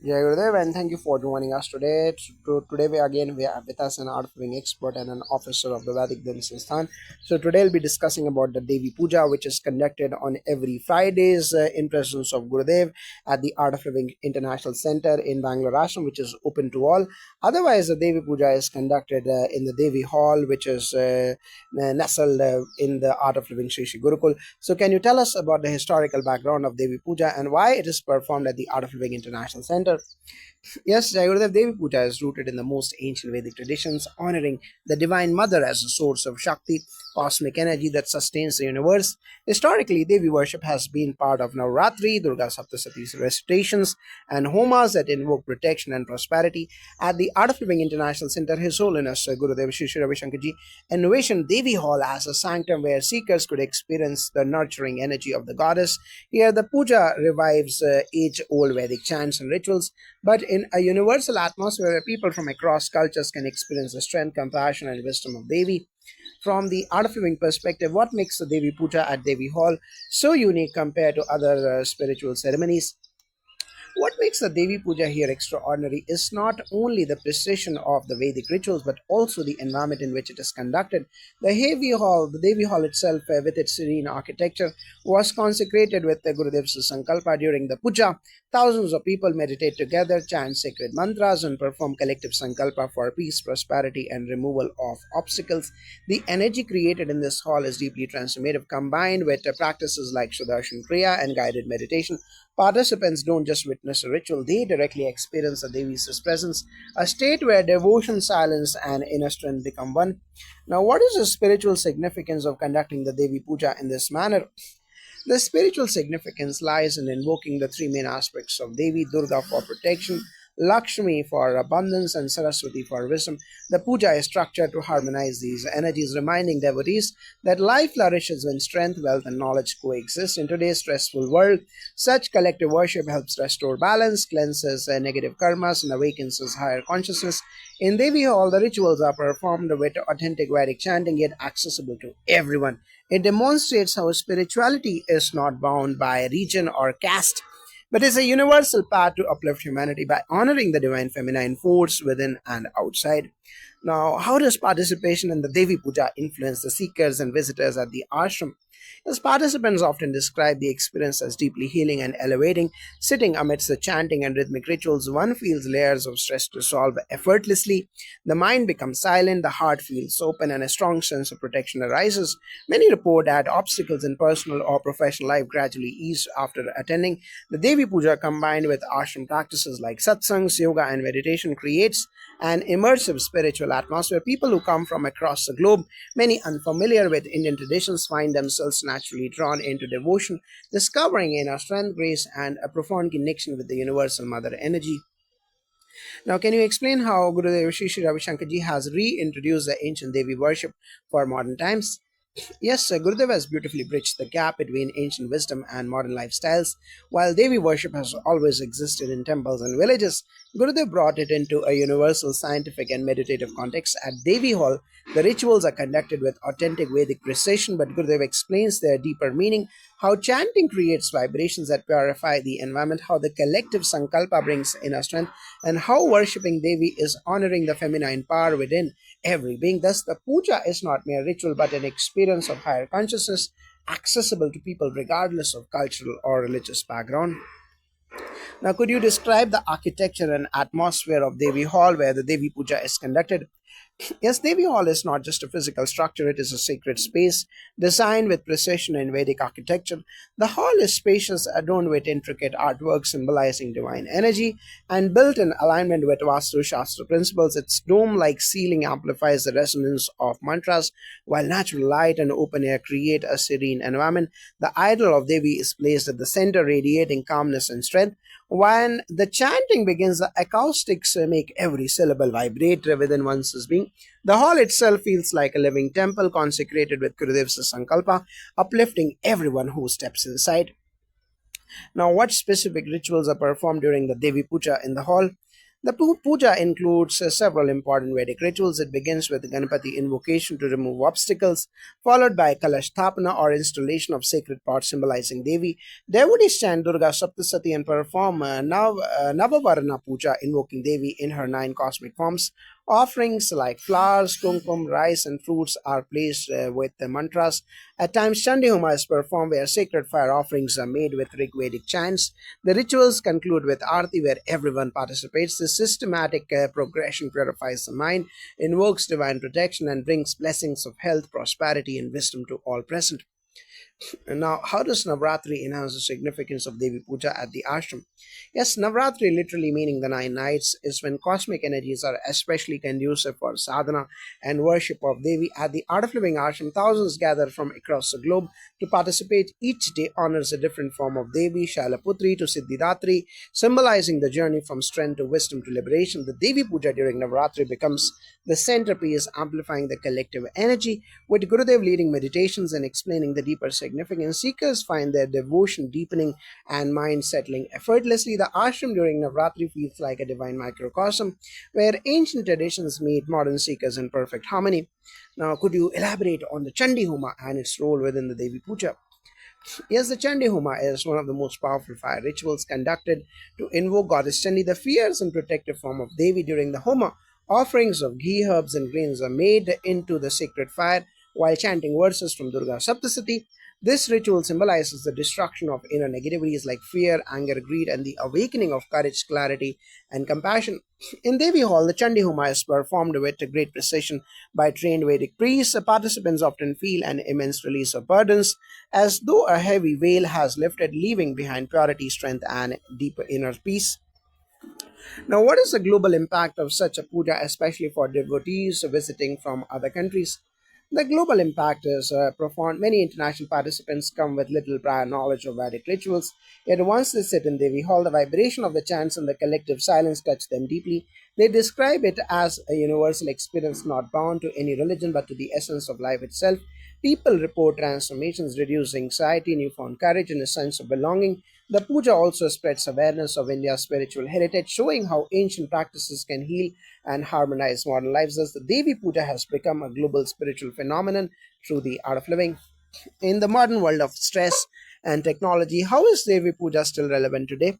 Jai Gurudev, and thank you for joining us today. Today we have with us an art living expert and an officer of the Vedic Dhan Sansthan. So today we'll be discussing about the Devi Puja, which is conducted on every Fridays in presence of Gurudev at the Art of Living International Center in Bangalore Ashram, which is open to all. Otherwise, the Devi Puja is conducted in the Devi Hall, which is nestled in the Art of Living Shri Shri Gurukul. So can you tell us about the historical background of Devi Puja and why it is performed at the Art of Living International Center? Yes, Jayaguradev, Devi Puja is rooted in the most ancient Vedic traditions, honoring the Divine Mother as a source of Shakti, cosmic energy that sustains the universe. Historically, Devi worship has been part of Navratri, Durga Saptasati's recitations, and homas that invoke protection and prosperity. At the Art of Living International Center, His Holiness Gurudev Shri Shri Ravi Shankarji envisioned Devi Hall as a sanctum where seekers could experience the nurturing energy of the goddess. Here, the puja revives age-old Vedic chants and rituals, but in a universal atmosphere where people from across cultures can experience the strength, compassion, and wisdom of Devi. From the art of living perspective, what makes the Devi Puja at Devi Hall so unique compared to other spiritual ceremonies? What makes the Devi Puja here extraordinary is not only the precision of the Vedic rituals but also the environment in which it is conducted. The Devi Hall itself, with its serene architecture, was consecrated with the Gurudev's Sankalpa during the puja. Thousands of people meditate together, chant sacred mantras, and perform collective Sankalpa for peace, prosperity, and removal of obstacles. The energy created in this hall is deeply transformative, combined with practices like Sudarshan Kriya and guided meditation. Participants don't just witness a ritual, they directly experience the Devi's presence, a state where devotion, silence, and inner strength become one. Now, what is the spiritual significance of conducting the Devi Puja in this manner? The spiritual significance lies in invoking the three main aspects of Devi: Durga for protection, Lakshmi for abundance, and Saraswati for wisdom. The puja is structured to harmonize these energies, reminding devotees that life flourishes when strength, wealth, and knowledge coexist. In today's stressful world, such collective worship helps restore balance, cleanses negative karmas, and awakens us higher consciousness. In Devi Hall, the rituals are performed with authentic Vedic chanting, yet accessible to everyone. It demonstrates how spirituality is not bound by region or caste, but is a universal path to uplift humanity by honoring the divine feminine force within and outside. Now, how does participation in the Devi Puja influence the seekers and visitors at the ashram? As participants often describe the experience as deeply healing and elevating, sitting amidst the chanting and rhythmic rituals, one feels layers of stress dissolve effortlessly. The mind becomes silent, the heart feels open, and a strong sense of protection arises. Many report that obstacles in personal or professional life gradually ease after attending. The Devi Puja, combined with ashram practices like satsangs, yoga, and meditation, creates an immersive spiritual atmosphere. People who come from across the globe, many unfamiliar with Indian traditions, find themselves naturally drawn into devotion, discovering inner strength, grace, and a profound connection with the universal mother energy. Now, can you explain how Gurudev Shri Shri Ravi Shankarji has reintroduced the ancient Devi worship for modern times? Yes, Gurudev has beautifully bridged the gap between ancient wisdom and modern lifestyles. While Devi worship has always existed in temples and villages, Gurudev brought it into a universal scientific and meditative context. At Devi Hall, the rituals are conducted with authentic Vedic precision, but Gurudev explains their deeper meaning, how chanting creates vibrations that purify the environment, how the collective sankalpa brings inner strength, and how worshipping Devi is honoring the feminine power within every being. Thus, the puja is not mere ritual but an experience of higher consciousness accessible to people regardless of cultural or religious background. Now, could you describe the architecture and atmosphere of Devi Hall where the Devi Puja is conducted? Yes, Devi Hall is not just a physical structure, it is a sacred space designed with precision in Vedic architecture. The hall is spacious, adorned with intricate artwork symbolizing divine energy, and built in alignment with Vastu Shastra principles. Its dome like ceiling amplifies the resonance of mantras, while natural light and open air create a serene environment. The idol of Devi is placed at the center, radiating calmness and strength. When the chanting begins, the acoustics make every syllable vibrate within one's being. The hall itself feels like a living temple consecrated with Gurudev's Sankalpa, uplifting everyone who steps inside. Now, what specific rituals are performed during the Devi Puja in the hall? The puja includes several important Vedic rituals. It begins with Ganapati invocation to remove obstacles, followed by Kalash Thapana or installation of sacred pots symbolizing Devi. Devotees chant Durga Saptasati and perform Navavarna Puja, invoking Devi in her nine cosmic forms. Offerings like flowers, kumkum, rice, and fruits are placed with the mantras. At times, Chandi Homa is performed where sacred fire offerings are made with Rigvedic chants. The rituals conclude with Aarti where everyone participates. This systematic progression purifies the mind, invokes divine protection, and brings blessings of health, prosperity, and wisdom to all present. And now, how does Navratri enhance the significance of Devi Puja at the ashram? Yes, Navratri, literally meaning the 9 nights, is when cosmic energies are especially conducive for sadhana and worship of Devi. At the Art of Living ashram, thousands gather from across the globe to participate. Each day honors a different form of Devi, Shailaputri to Siddhidatri, symbolizing the journey from strength to wisdom to liberation. The Devi Puja during Navratri becomes the centerpiece, amplifying the collective energy. With Gurudev leading meditations and explaining the deeper significance, seekers find their devotion deepening and mind settling effortlessly. The ashram during Navratri feels like a divine microcosm where ancient traditions meet modern seekers in perfect harmony. Now, could you elaborate on the Chandi Homa and its role within the Devi Puja? Yes, the Chandi Homa is one of the most powerful fire rituals conducted to invoke Goddess Chandi, the fierce and protective form of Devi. During the Homa, offerings of ghee, herbs, and grains are made into the sacred fire while chanting verses from Durga Saptasati. This ritual symbolizes the destruction of inner negativities like fear, anger, greed, and the awakening of courage, clarity, and compassion. In Devi Hall, the Chandi Homa is performed with great precision by trained Vedic priests. Participants often feel an immense release of burdens, as though a heavy veil has lifted, leaving behind purity, strength, and deeper inner peace. Now, what is the global impact of such a puja, especially for devotees visiting from other countries? The global impact is profound. Many international participants come with little prior knowledge of Vedic rituals, yet once they sit in Devi Hall, the vibration of the chants and the collective silence touch them deeply. They describe it as a universal experience not bound to any religion but to the essence of life itself. People report transformations, reduced anxiety, newfound courage, and a sense of belonging. The puja also spreads awareness of India's spiritual heritage, showing how ancient practices can heal and harmonize modern lives. Thus, the Devi Puja has become a global spiritual phenomenon through the art of living. In the modern world of stress and technology, how is Devi Puja still relevant today?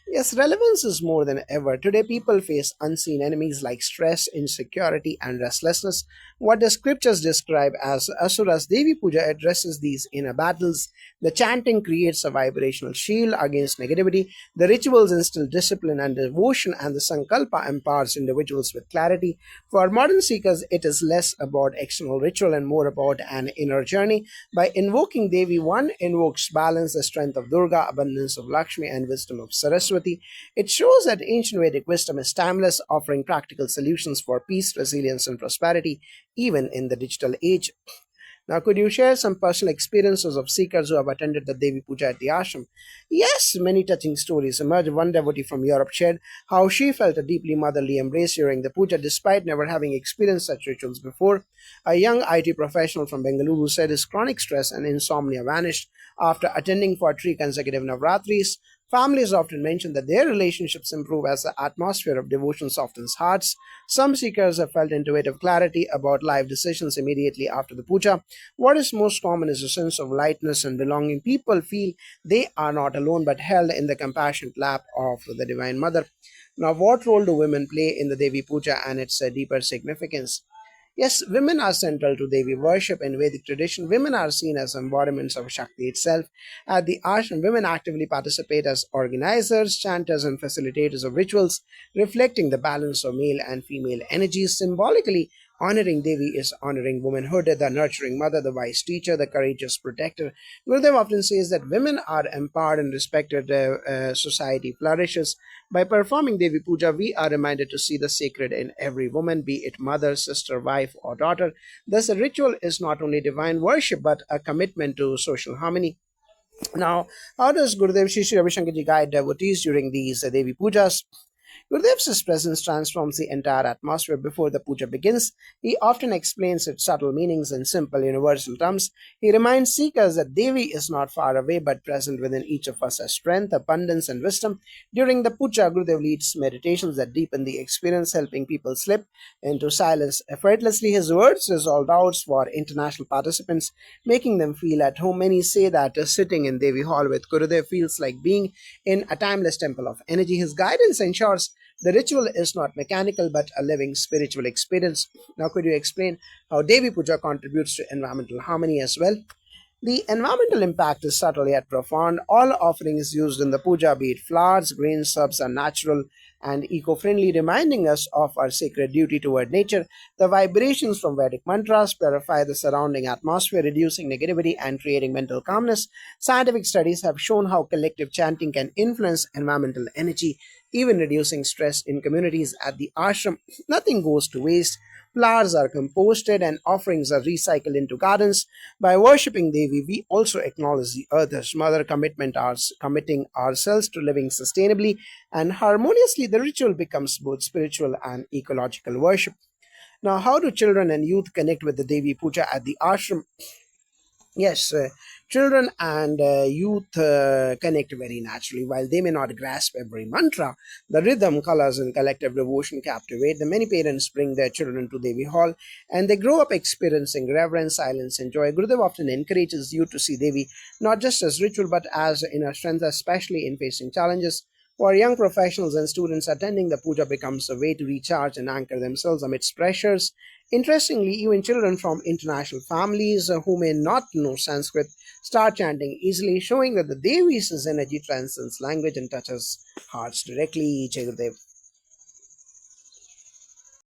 Yes, relevance is more than ever. Today, people face unseen enemies like stress, insecurity, and restlessness. What the scriptures describe as Asuras, Devi Puja addresses these inner battles. The chanting creates a vibrational shield against negativity. The rituals instill discipline and devotion, and the Sankalpa empowers individuals with clarity. For modern seekers, it is less about external ritual and more about an inner journey. By invoking Devi, one invokes balance, the strength of Durga, abundance of Lakshmi, and wisdom of Saraswati. It shows that ancient Vedic wisdom is timeless, offering practical solutions for peace, resilience, and prosperity, even in the digital age. Now, could you share some personal experiences of seekers who have attended the Devi Puja at the ashram? Yes, many touching stories emerged. One devotee from Europe shared how she felt a deeply motherly embrace during the puja despite never having experienced such rituals before. A young IT professional from Bengaluru said his chronic stress and insomnia vanished after attending for 3 consecutive Navratris. Families often mention that their relationships improve as the atmosphere of devotion softens hearts. Some seekers have felt intuitive clarity about life decisions immediately after the puja. What is most common is a sense of lightness and belonging. People feel they are not alone but held in the compassionate lap of the Divine Mother. Now, what role do women play in the Devi Puja and its deeper significance? Yes, women are central to Devi worship in Vedic tradition. Women are seen as embodiments of Shakti itself. At the ashram, women actively participate as organizers, chanters, and facilitators of rituals, reflecting the balance of male and female energies. Symbolically, honoring Devi is honoring womanhood, the nurturing mother, the wise teacher, the courageous protector. Gurudev often says that women are empowered and respected, society flourishes. By performing Devi Puja, we are reminded to see the sacred in every woman, be it mother, sister, wife, or daughter. Thus, the ritual is not only divine worship but a commitment to social harmony. Now, how does Gurudev Shri Shri Ravi Shankar Ji guide devotees during these Devi Pujas? Gurudev's presence transforms the entire atmosphere before the puja begins. He often explains its subtle meanings in simple, universal terms. He reminds seekers that Devi is not far away but present within each of us as strength, abundance, and wisdom. During the puja, Gurudev leads meditations that deepen the experience, helping people slip into silence effortlessly. His words resolve doubts for international participants, making them feel at home. Many say that sitting in Devi Hall with Gurudev feels like being in a timeless temple of energy. His guidance ensures the ritual is not mechanical but a living spiritual experience. Now, could you explain how Devi Puja contributes to environmental harmony as well? The environmental impact is subtle yet profound. All offerings used in the puja, be it flowers, grains, herbs, are natural and eco friendly, reminding us of our sacred duty toward nature. The vibrations from Vedic mantras purify the surrounding atmosphere, reducing negativity and creating mental calmness. Scientific studies have shown how collective chanting can influence environmental energy, even reducing stress in communities. At the ashram, nothing goes to waste. Flowers are composted and offerings are recycled into gardens. By worshipping Devi, we also acknowledge the earth as mother, committing ourselves to living sustainably and harmoniously. The ritual becomes both spiritual and ecological worship. Now, how do children and youth connect with the Devi Puja at the ashram? Yes, children and youth connect very naturally. While they may not grasp every mantra, the rhythm, colors, and collective devotion captivate them. Many parents bring their children to Devi Hall and they grow up experiencing reverence, silence, and joy. Gurudev often encourages you to see Devi not just as ritual but as inner strength, especially in facing challenges. For young professionals and students, attending the puja becomes a way to recharge and anchor themselves amidst pressures. Interestingly, even children from international families who may not know Sanskrit start chanting easily, showing that the Devi's energy transcends language and touches hearts directly. Jai Gurudev.